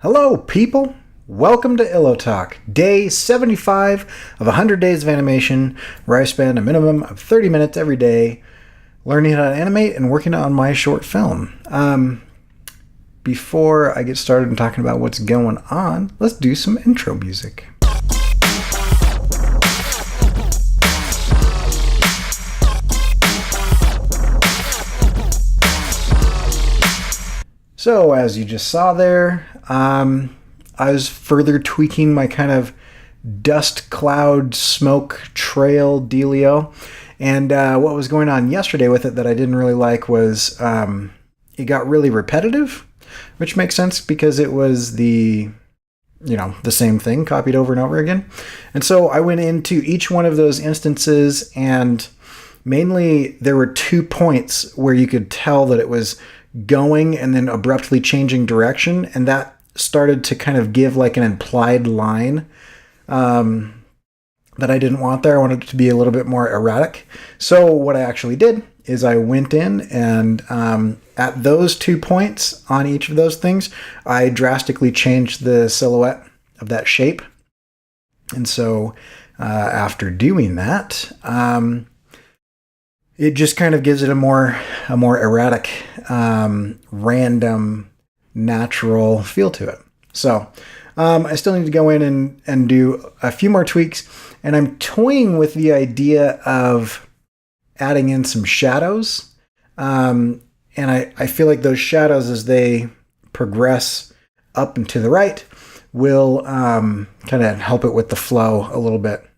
Hello, people! Welcome to Illo Talk, day 75 of 100 days of animation, where I spend a minimum of 30 minutes every day learning how to animate and working on my short film. Before I get started and talking about what's going on, let's do some intro music. So, as you just saw there, I was further tweaking my kind of dust cloud smoke trail dealio. And what was going on yesterday with it that I didn't really like was it got really repetitive, which makes sense because it was the same thing copied over and over again. And so I went into each one of those instances, and mainly there were 2 points where you could tell that it was going and then abruptly changing direction, and that started to kind of give like an implied line that I didn't want there. I wanted it to be a little bit more erratic. So what I actually did is I went in and at those 2 points on each of those things, I drastically changed the silhouette of that shape. And so after doing that, it just kind of gives it a more erratic, random, natural feel to it. So I still need to go in and do a few more tweaks, and I'm toying with the idea of adding in some shadows. And I feel like those shadows, as they progress up and to the right, will kind of help it with the flow a little bit.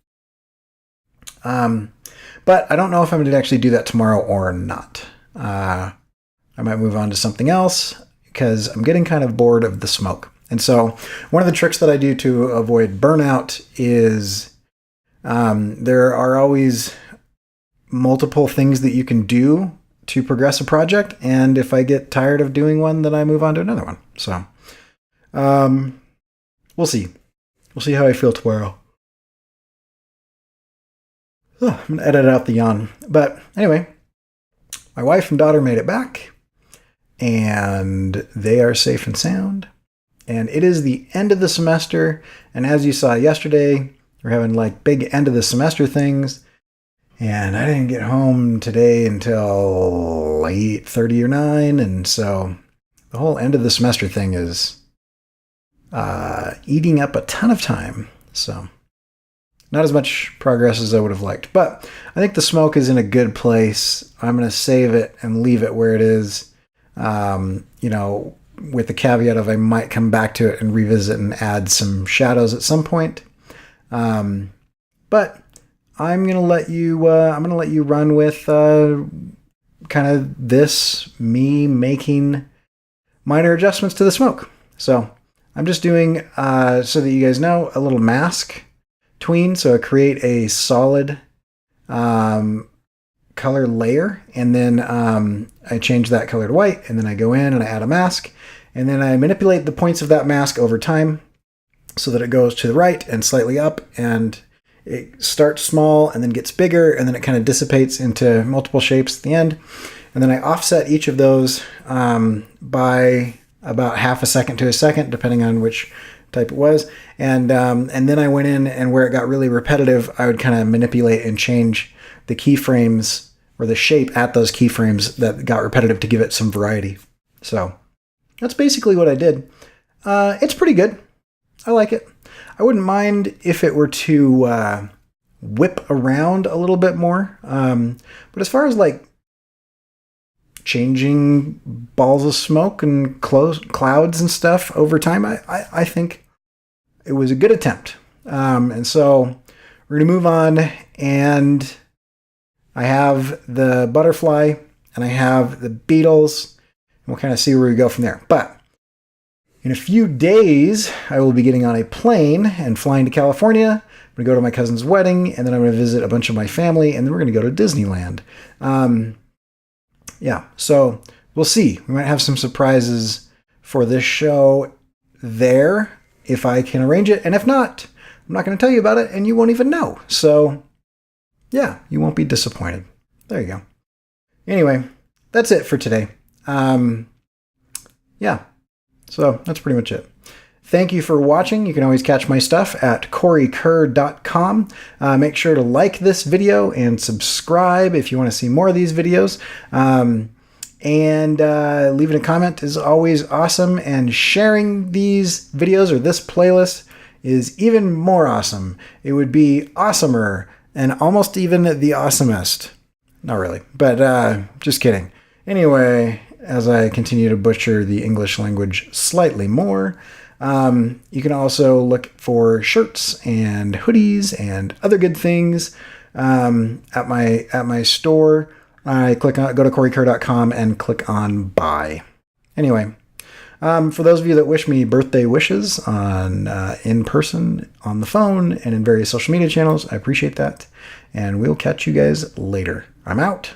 But I don't know if I'm going to actually do that tomorrow or not. I might move on to something else because I'm getting kind of bored of the smoke. And so one of the tricks that I do to avoid burnout is there are always multiple things that you can do to progress a project. And if I get tired of doing one, then I move on to another one. So we'll see. We'll see how I feel tomorrow. Oh, I'm going to edit out the yawn. But anyway, my wife and daughter made it back, and they are safe and sound. And it is the end of the semester, and as you saw yesterday, we're having like big end of the semester things, and I didn't get home today until 8:30 or 9, and so the whole end of the semester thing is eating up a ton of time. So not as much progress as I would have liked, but I think the smoke is in a good place. I'm going to save it and leave it where it is, with the caveat of I might come back to it and revisit and add some shadows at some point. But I'm going to let you run with kind of this, me making minor adjustments to the smoke. So I'm just doing, so that you guys know, a little mask tween. So I create a solid color layer, and then I change that color to white, and then I go in and I add a mask, and then I manipulate the points of that mask over time so that it goes to the right and slightly up, and it starts small and then gets bigger, and then it kind of dissipates into multiple shapes at the end. And then I offset each of those by about half a second to a second, depending on which type it was, and then I went in, and where it got really repetitive, I would kind of manipulate and change the keyframes or the shape at those keyframes that got repetitive to give it some variety. So that's basically what I did. It's pretty good. I like it. I wouldn't mind if it were to whip around a little bit more, but as far as like changing balls of smoke and clouds and stuff over time, I think it was a good attempt. And so we're going to move on, and I have the butterfly and I have the beetles, and we'll kind of see where we go from there. But in a few days, I will be getting on a plane and flying to California. I'm going to go to my cousin's wedding, and then I'm going to visit a bunch of my family, and then we're going to go to Disneyland. Yeah, so we'll see. We might have some surprises for this show there if I can arrange it. And if not, I'm not going to tell you about it, and you won't even know. So yeah, you won't be disappointed. There you go. Anyway, that's it for today. Yeah, so that's pretty much it. Thank you for watching. You can always catch my stuff at corykerr.com. Make sure to like this video and subscribe if you want to see more of these videos. And leaving a comment is always awesome. And sharing these videos or this playlist is even more awesome. It would be awesomer and almost even the awesomest. Not really, but just kidding. Anyway, as I continue to butcher the English language slightly more, you can also look for shirts and hoodies and other good things at my store. Go to corykerr.com and click on buy. Anyway, for those of you that wish me birthday wishes on in person, on the phone, and in various social media channels, I appreciate that. And we'll catch you guys later. I'm out.